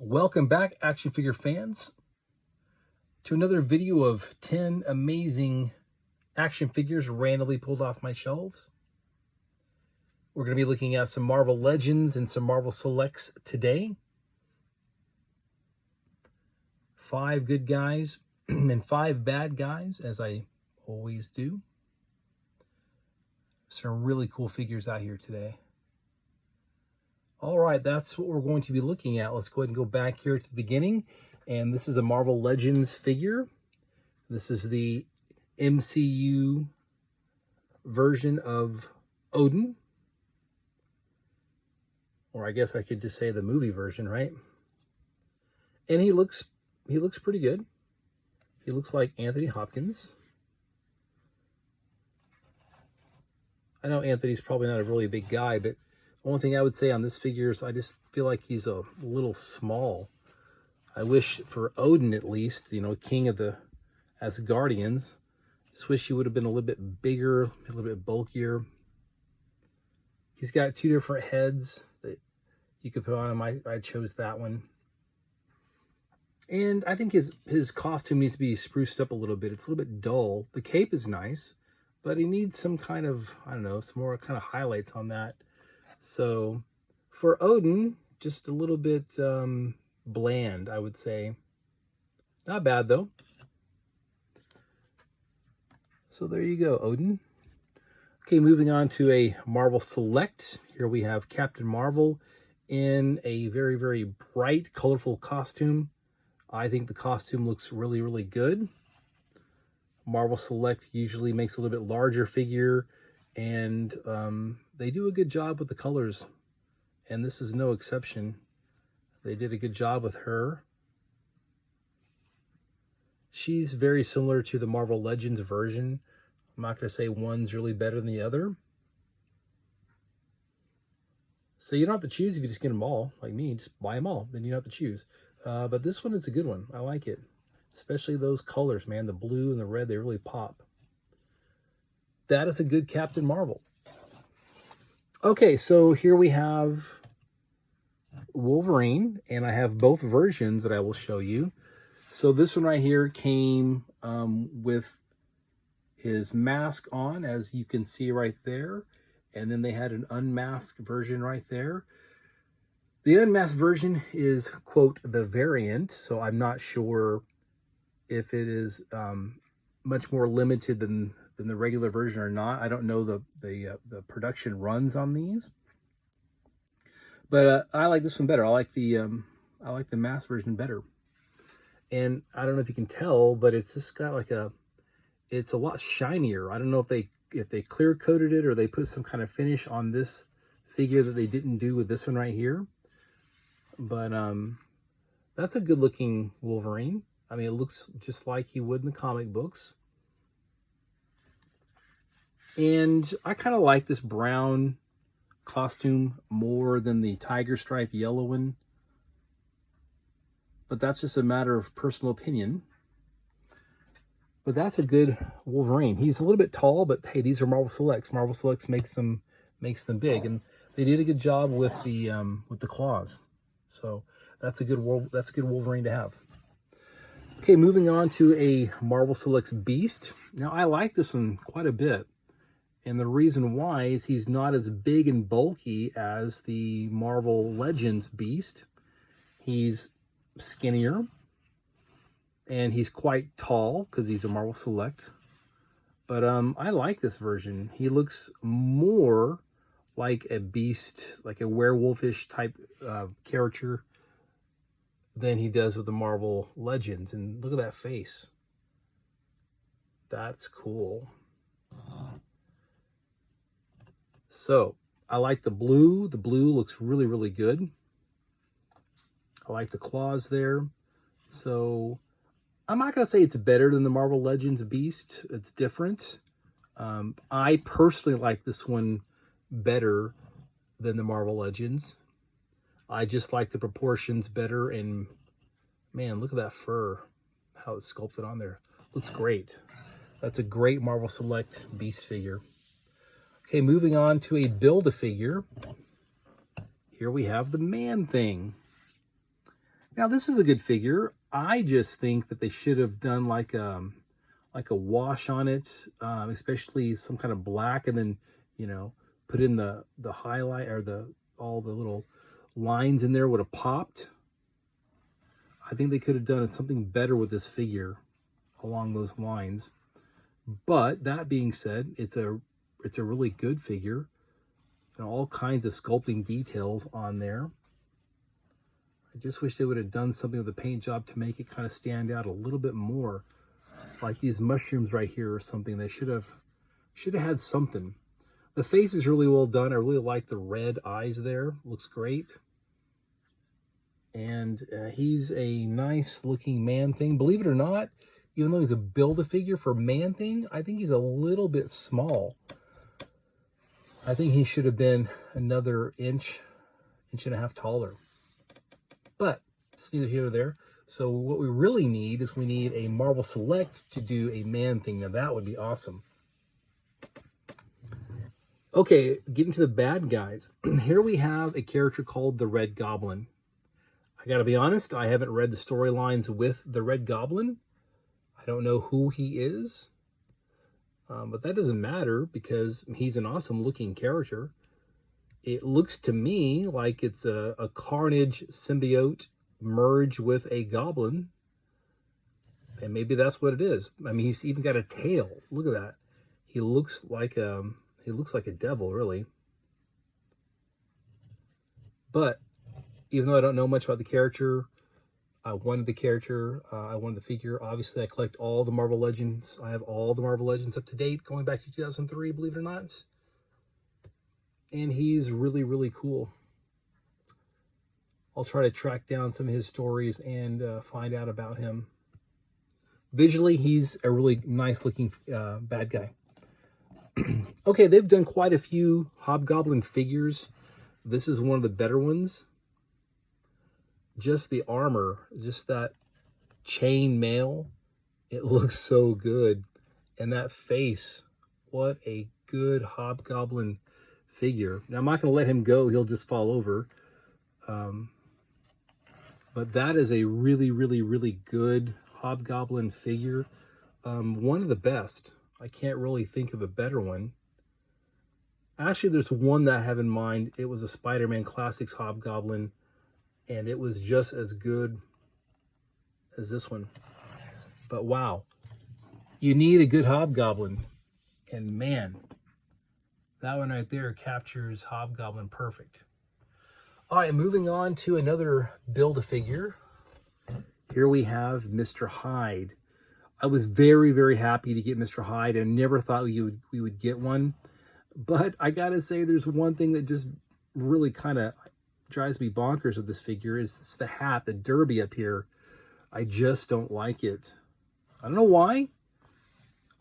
Welcome back, action figure fans, to another video of 10 amazing action figures randomly pulled off my shelves. We're going to be looking at some Marvel Legends and some Marvel Selects today. 5 good guys and 5 bad guys, as I always do. Some really cool figures out here today. All right, that's what we're going to be looking at. Let's go ahead and go back here to the beginning. And this is a Marvel Legends figure. This is the MCU version of Odin. Or I guess I could just say the movie version, right? And he looks pretty good. He looks like Anthony Hopkins. I know Anthony's probably not a really big guy, but the only thing I would say on this figure is I just feel like he's a little small. I wish for Odin, at least, you know, king of the Asgardians, just wish he would have been a little bit bigger, a little bit bulkier. He's got 2 different heads that you could put on him. I chose that one. And I think his costume needs to be spruced up a little bit. It's a little bit dull. The cape is nice, but he needs some kind of, I don't know, some more kind of highlights on that. So for Odin, just a little bit bland, I would say. Not bad, though. So there you go, Odin. Okay, moving on to a Marvel Select. Here we have Captain Marvel in a very, very bright, colorful costume. I think the costume looks really, really good. Marvel Select usually makes a little bit larger figure, and they do a good job with the colors, and this is no exception. They did a good job with her. She's very similar to the Marvel Legends version. I'm not going to say one's really better than the other. So you don't have to choose if you just get them all, like me. Just buy them all, then you don't have to choose. But this one is a good one. I like it. Especially those colors, man. The blue and the red, they really pop. That is a good Captain Marvel. Okay, so here we have Wolverine, and I have both versions that I will show you. So this one right here came with his mask on, as you can see right there. And then they had an unmasked version right there. The unmasked version is, quote, the variant. So I'm not sure if it is much more limited than the regular version or not. I don't know the production runs on these. But I like this one better. I like the masked version better. And I don't know if you can tell, but it's just got like it's a lot shinier. I don't know if they clear coated it or they put some kind of finish on this figure that they didn't do with this one right here. But that's a good looking Wolverine. I mean, it looks just like he would in the comic books. And I kind of like this brown costume more than the tiger stripe yellow one. But that's just a matter of personal opinion. But that's a good Wolverine. He's a little bit tall, but hey, these are Marvel Selects. Marvel Selects makes them big, and they did a good job with the claws. So that's a good Wolverine to have. Okay, moving on to a Marvel Selects Beast. Now I like this one quite a bit, and the reason why is he's not as big and bulky as the Marvel Legends Beast. He's skinnier. And he's quite tall because he's a Marvel Select. But I like this version. He looks more like a beast, like a werewolfish type character than he does with the Marvel Legends. And look at that face. That's cool. So I like the blue. The blue looks really, really good. I like the claws there. So I'm not going to say it's better than the Marvel Legends Beast. It's different. I personally like this one better than the Marvel Legends. I just like the proportions better. And man, look at that fur, how it's sculpted on there. Looks great. That's a great Marvel Select Beast figure. Okay, moving on to a Build-A-Figure. Here we have the Man-Thing. Now, this is a good figure. I just think that they should have done like a wash on it, especially some kind of black, and then, you know, put in the highlight, or all the little lines in there would have popped. I think they could have done something better with this figure along those lines. But that being said, it's a really good figure. And all kinds of sculpting details on there. I just wish they would have done something with the paint job to make it kind of stand out a little bit more. Like these mushrooms right here or something. They should have had something. The face is really well done. I really like the red eyes there. Looks great. And he's a nice looking Man-Thing. Believe it or not, even though he's a Build-A-Figure for Man-Thing, I think he's a little bit small. I think he should have been another inch and a half taller. But it's neither here nor there. So what we really need is we need a Marvel Select to do a Man-Thing. Now that would be awesome. Okay, getting to the bad guys. Here we have a character called the Red Goblin. I gotta be honest, I haven't read the storylines with the Red Goblin. I don't know who he is. But that doesn't matter because he's an awesome looking character. It looks to me like it's a Carnage symbiote merged with a goblin. And maybe that's what it is. I mean, he's even got a tail. Look at that. He looks like a devil, really. But even though I don't know much about the character, I wanted the character, I wanted the figure. Obviously, I collect all the Marvel Legends. I have all the Marvel Legends up to date, going back to 2003, believe it or not. And he's really, really cool. I'll try to track down some of his stories and find out about him. Visually, he's a really nice-looking bad guy. Okay, they've done quite a few Hobgoblin figures. This is one of the better ones. Just the armor, just that chain mail, it looks so good. And that face, what a good Hobgoblin figure. Now, I'm not going to let him go. He'll just fall over. But that is a really, really, really good Hobgoblin figure. One of the best. I can't really think of a better one. Actually, there's one that I have in mind. It was a Spider-Man Classics Hobgoblin, and it was just as good as this one. But wow, you need a good Hobgoblin. And man, that one right there captures Hobgoblin perfect. All right, moving on to another Build-A-Figure. Here we have Mr. Hyde. I was very, very happy to get Mr. Hyde. I never thought we would get one. But I gotta say, there's one thing that just really kind of drives me bonkers with this figure. It's the hat, the derby up here. I just don't like it. I don't know why.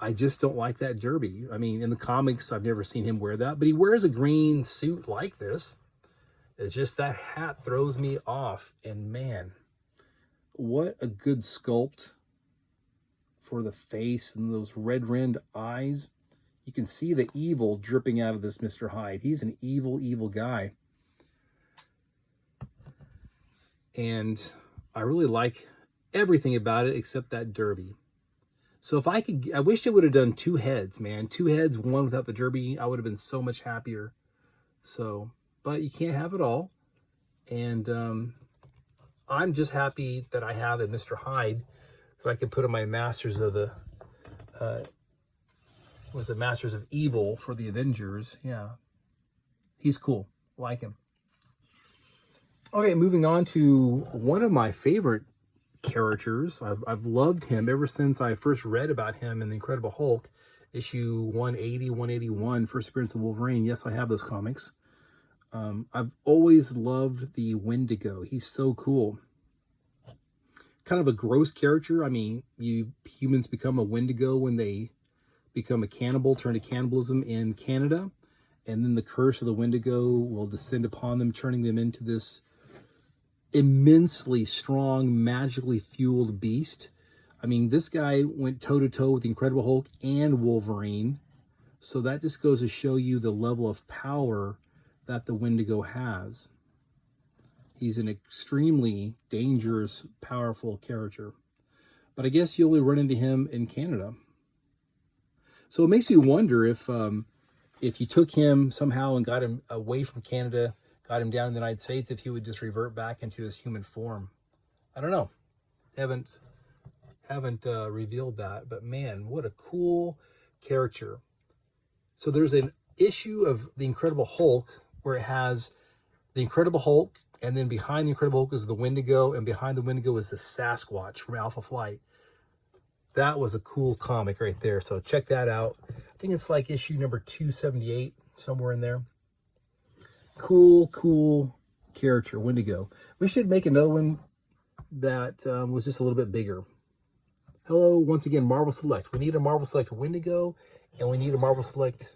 I just don't like that derby. I mean, in the comics, I've never seen him wear that. But he wears a green suit like this. It's just that hat throws me off. And man, what a good sculpt for the face and those red-rimmed eyes. You can see the evil dripping out of this Mr. Hyde. He's an evil, evil guy. And I really like everything about it except that derby. So if I could, I wish they would have done two heads, man. Two heads, one without the derby. I would have been so much happier. So, but you can't have it all. And I'm just happy that I have a Mr. Hyde that I can put in my Masters of the, was the Masters of Evil for the Avengers. Yeah, he's cool. I like him. Okay, moving on to one of my favorite characters. I've loved him ever since I first read about him in The Incredible Hulk, issue 180, 181, first appearance of Wolverine. Yes, I have those comics. I've always loved the Wendigo. He's so cool. Kind of a gross character. I mean, humans become a Wendigo when they become a cannibal, turn to cannibalism in Canada. And then the curse of the Wendigo will descend upon them, turning them into this immensely strong, magically fueled beast. I mean, this guy went toe-to-toe with the Incredible Hulk and Wolverine. So that just goes to show you the level of power that the Wendigo has. He's an extremely dangerous, powerful character. But I guess you only run into him in Canada. So it makes me wonder if you took him somehow and got him away from Canada, got him down in the United States, if he would just revert back into his human form. I don't know. Haven't revealed that, but man, what a cool character. So there's an issue of the Incredible Hulk where it has the Incredible Hulk, and then behind the Incredible Hulk is the Wendigo, and behind the Wendigo is the Sasquatch from Alpha Flight. That was a cool comic right there, so check that out. I think it's like issue number 278, somewhere in there. Cool character, Wendigo. We should make another one that was just a little bit bigger. Hello, once again, Marvel Select. We need a Marvel Select Wendigo, and we need a Marvel Select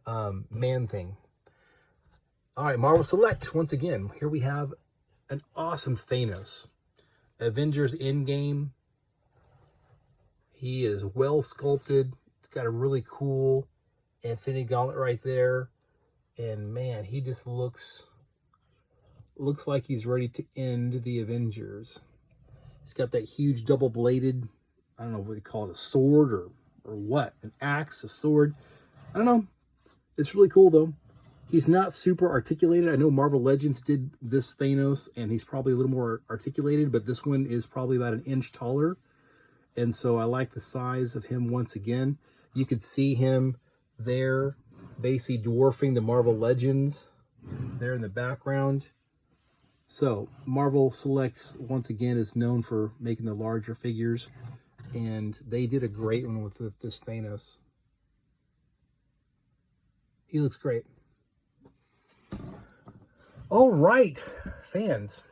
Man-Thing. All right, Marvel Select, once again. Here we have an awesome Thanos. Avengers Endgame. He is well sculpted. It's got a really cool Infinity Gauntlet right there. And man, he just looks like he's ready to end the Avengers. He's got that huge double-bladed, I don't know what you call it, a sword or what? An axe, a sword. I don't know. It's really cool, though. He's not super articulated. I know Marvel Legends did this Thanos, and he's probably a little more articulated, but this one is probably about an inch taller. And so I like the size of him once again. You could see him there, basically dwarfing the Marvel Legends there in the background. So Marvel Select, once again, is known for making the larger figures. And they did a great one with this Thanos. He looks great. All right, fans.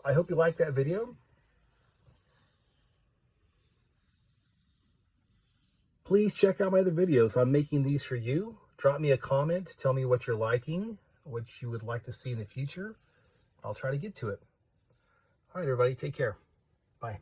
I hope you liked that video. Please check out my other videos. I'm making these for you. Drop me a comment. Tell me what you're liking, what you would like to see in the future. I'll try to get to it. All right, everybody. Take care. Bye.